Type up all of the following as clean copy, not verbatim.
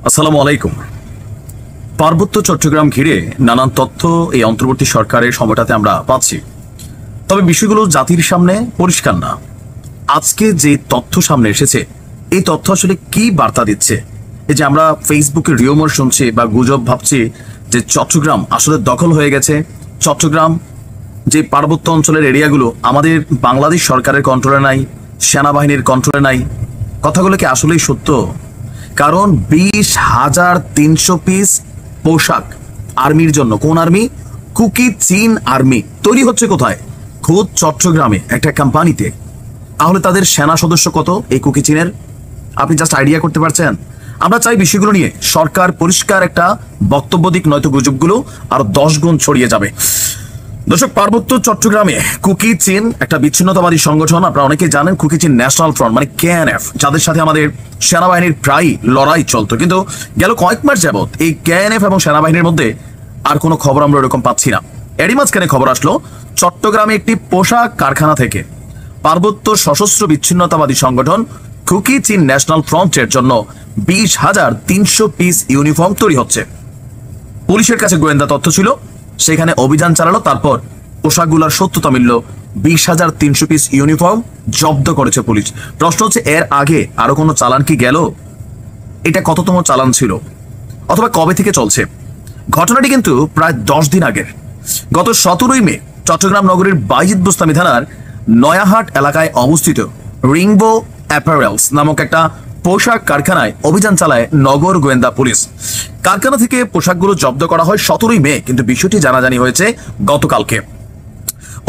আসসালামু আলাইকুম। পার্বত্য চট্টগ্রাম ঘিরে নানান তথ্য এই অন্তর্বর্তী সরকারের সময়টাতে আমরা পাচ্ছি, তবে বিষয়গুলো জাতির সামনে পরিষ্কার না। আজকে যে তথ্য সামনে এসেছে, এই তথ্য আসলে কি বার্তা দিচ্ছে? এই যে আমরা ফেসবুকে রিউমার শুনছি বা গুজব ভাবছি যে চট্টগ্রাম আসলে দখল হয়ে গেছে, চট্টগ্রাম যে পার্বত্য অঞ্চলের এরিয়াগুলো আমাদের বাংলাদেশ সরকারের কন্ট্রোলে নাই, সেনাবাহিনীর কন্ট্রোলে নাই, কথাগুলো কি আসলেই সত্য? কারণ 20,300 পিস পোশাক আর্মির জন্য, কোন আর্মি? কুকি চীন আর্মি তৈরি হচ্ছে কোথায়? খোদ চট্টগ্রামে একটা কোম্পানিতে। তাহলে তাদের সেনা সদস্য কত এই কুকি চীনের? আপনি জাস্ট আইডিয়া করতে পারছেন? আমরা চাই বিষয়গুলো নিয়ে সরকার পরিষ্কার একটা বক্তব্য দিক, নয়তো গুজবগুলো আরো 10 গুণ ছড়িয়ে যাবে। দর্শক, পার্বত্য চট্টগ্রামে কুকি চীন একটা বিচ্ছিন্নতাবাদী সংগঠন। আপনারা অনেকেই জানেন কুকি চীন ন্যাশনাল ফ্রন্ট মানে কেএনএফ, যাদের সাথে আমাদের সেনাবাহিনীর প্রায় লড়াই চলতো, কিন্তু গেল কয়েক মাস যাবত এই কেএনএফ এবং সেনাবাহিনীর মধ্যে আর কোনো খবর আমরা এরকম পাচ্ছি না। এরই মাঝখানে খবর আসলো চট্টগ্রামে একটি পোশাক কারখানা থেকে পার্বত্য সশস্ত্র বিচ্ছিন্নতাবাদী সংগঠন কুকি চীন ন্যাশনাল ফ্রন্টের জন্য 20,300 পিস ইউনিফর্ম তৈরি হচ্ছে। পুলিশের কাছে গোয়েন্দা তথ্য ছিল, সেখানে অভিযান চালালো, তারপর পোশাকগুলোর সত্যতা মিলল। 20,300 পিস ইউনিফর্ম জব্দ করেছে পুলিশ। প্রশ্ন হচ্ছে, এর আগে আরো কোনো চালান কি গেল? এটা কততম চালান ছিল, অথবা কবে থেকে চলছে? ঘটনাটি কিন্তু প্রায় 10 দিন আগের। গত 17ই মে চট্টগ্রাম নগরীর বাইজিদ বুস্তামি থানার নয়াহাট এলাকায় অবস্থিত রিংবো অ্যাপারেলস নামক একটা পোশাক কারখানায় অভিযান চালায় নগর গোয়েন্দা পুলিশ। কারখানা থেকে পোশাকগুলো জব্দ করা হয় 17ই মে, কিন্তু বিষয়টি জানাজানি হয়েছে গতকালকে।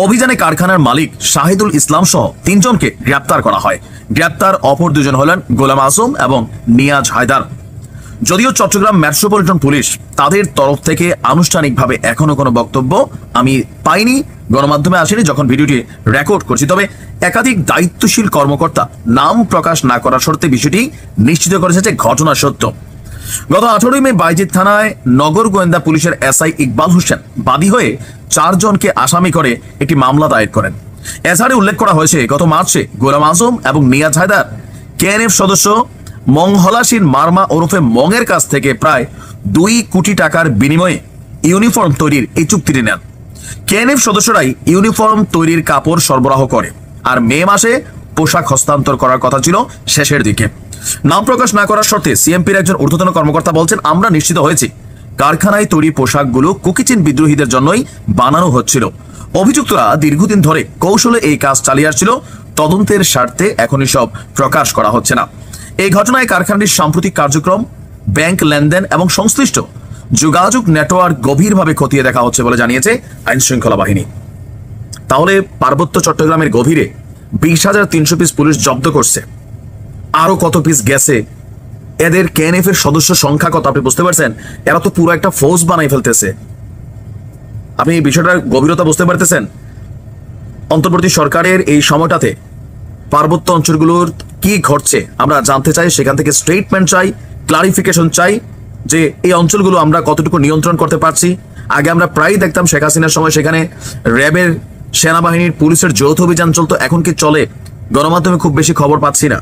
অভিযানে কারখানার মালিক শাহিদুল ইসলাম সহ 3 জনকে গ্রেপ্তার করা হয়। গ্রেপ্তার অপর 2 জন হলেন গোলাম আজম এবং নিয়াজ হায়দার। যদিও চট্টগ্রাম মেট্রোপলিটন পুলিশ তাদের তরফ থেকে আনুষ্ঠানিকভাবে এখনো কোনো বক্তব্য আমি পাইনি, গণমাধ্যমে আসেনি যখন ভিডিওটি রেকর্ড করছি। তবে একাধিক দায়িত্বশীল কর্মকর্তা নাম প্রকাশ না করার শর্তে বিষয়টি নিশ্চিত করেছে যে ঘটনা সত্য। গত 18ই মে বাইজিদ থানায় নগর গোয়েন্দা পুলিশের এসআই ইকবাল হোসেন বাদী হয়ে 4 জনকে আসামি করে একটি মামলা দায়ের করেন। এজাহারে উল্লেখ করা হয়েছে, গত মার্চে গোলাম আজম এবং নিয়াজ হায়দার কেএনএফ সদস্য মংহলাসিন মারমা ওরফে মংয়ের কাছ থেকে প্রায় 2 কোটি টাকার বিনিময়ে ইউনিফর্ম তৈরির এই চুক্তিটি নেন। কেএনএফ সদস্যরাই ইউনিফর্ম তৈরির কাপড় সরবরাহ করে, আর মে মাসে পোশাক হস্তান্তর করার কথা ছিল শেষের দিকে। নাম প্রকাশ না করার শর্তে সিএমপির একজন ঊর্ধ্বতন কর্মকর্তা বলছেন, আমরা নিশ্চিত হয়েছি কারখানায় তৈরি পোশাকগুলো কুকিচিন বিদ্রোহীদের জন্যই বানানো হচ্ছিল। অভিযুক্তরা দীর্ঘদিন ধরে কৌশলে এই কাজ চালিয়ে আসছিল। তদন্তের স্বার্থে এখনই সব প্রকাশ করা হচ্ছে না। এই ঘটনায় কারখানাটির সাম্প্রতিক কার্যক্রম, ব্যাংক লেনদেন এবং সংশ্লিষ্ট যোগাযোগ নেটওয়ার্ক গভীরভাবে খতিয়ে দেখা হচ্ছে বলে জানিয়েছে আইন শৃঙ্খলা বাহিনী। তাহলে পার্বত্য চট্টগ্রামের গভীরে 20,300 পিস পুলিশ জব্দ করছে, আরো কত পিস গেছে? এদের কেএনএফ এর সদস্য সংখ্যা কত আপনি বুঝতে পারছেন? এরা তো পুরো একটা ফৌজ বানাই ফেলতেছে। আপনি এই বিষয়টার গভীরতা বুঝতে পারতেছেন? অন্তর্বর্তী সরকারের এই সময়টাতে পার্বত্য অঞ্চলগুলোর কি ঘটছে আমরা জানতে চাই, সেখান থেকে স্টেটমেন্ট চাই, ক্লারিফিকেশন চাই যে এই অঞ্চলগুলো আমরা কতটুকু নিয়ন্ত্রণ করতে পারছি। আগে আমরা প্রায় দেখতাম শেখ হাসিনার সময় সেখানে র্যাবের, সেনাবাহিনীর, পুলিশের যৌথ অভিযান চলতো, এখন কি চলে? গণমাধ্যমে খুব বেশি খবর পাচ্ছি না।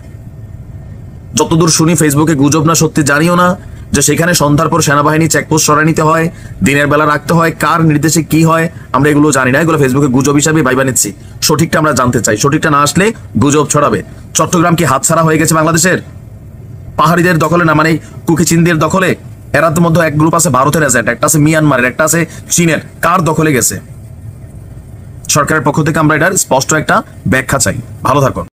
যতদূর শুনি ফেসবুকে গুজব না সত্যি জানিও না, যে সেখানে সন্ধ্যার পর সেনাবাহিনী চেকপোস্ট সরাই নিতে হয়, দিনের বেলা রাখতে হয়, কার নির্দেশে কি হয় আমরা এগুলো জানি না। এগুলো ফেসবুকে গুজব হিসাবে ভাইবা নিচ্ছি। সঠিকটা আমরা জানতে চাই, সঠিকটা না আসলে গুজব ছড়াবে। চট্টগ্রাম কি হাতছাড়া হয়ে গেছে বাংলাদেশের? পাহাড়িদের দখলে না, মানে কুকিচিনদের দখলে? এরার মধ্যে এক গ্রুপ আছে ভারতের এজেন্ট, একটা আছে মিয়ানমারের, একটা আছে চীনের। কার দখলে গেছে? সরকারের পক্ষ থেকে আমরা এটার স্পষ্ট একটা ব্যাখ্যা চাই। ভালো থাকুন।